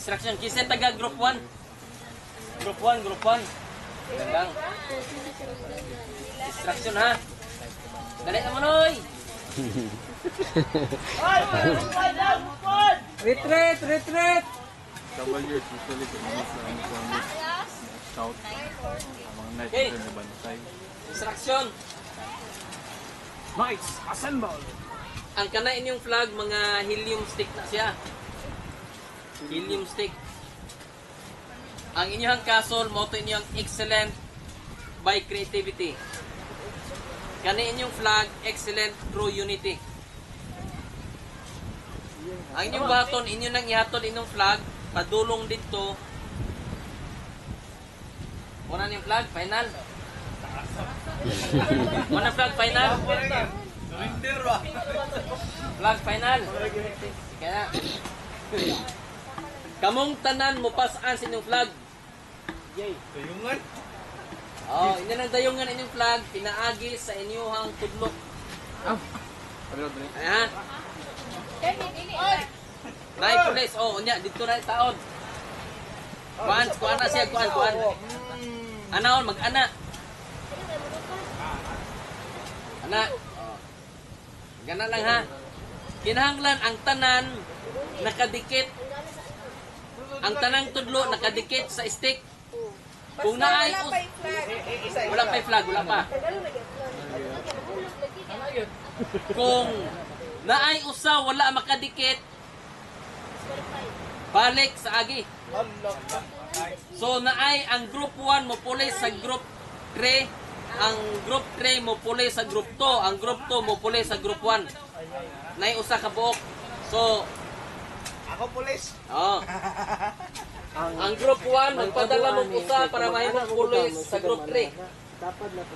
Instruction. Kisay taga group 1. Group 1, group 1. Lang. Instruction ha. Dali naman oy. Retreat, retreat. Cavaliers usually kami sa south. Mga knights Okay. na bantay. Instruction. Knights, assemble! Ang kana inyong flag, mga helium stick na siya. Helium stick. Ang inyong castle, motto inyong excellent by creativity. Kani inyong flag, excellent through unity. Ang inyong baton, inyo nang ihatod inyong flag, padulong dito. Muna niyong flag, final. Muna flag, final. Flag, final. Kaya, kamong tanan mo pasaan sa inyong flag. Dayungan? Oh, inyo nang dayungan inyong flag, pinaagi sa inyong tudlok. Ayan. Nay police, oh, unya dito na taon. Kuan na siya, kuan. Anaon mag-ana. Ana. Oh. Gana lang ha. Kinahanglan ang tanan nakadikit. Ang tanang tudlo nakadikit sa stick. Kung naay wala pa flag, wala pa. Kung naay usa wala makadikit, balik sa agi. So naay ang group 1 mo puli sa group 3, ang group 3 mo puli sa group 2, ang group 2 mo puli sa group 1. Naay usa ka buok. So Ako pulis! oh. Ang group 1 magpadala mo usa para mahimong pulis sa group 3. Dapat na po.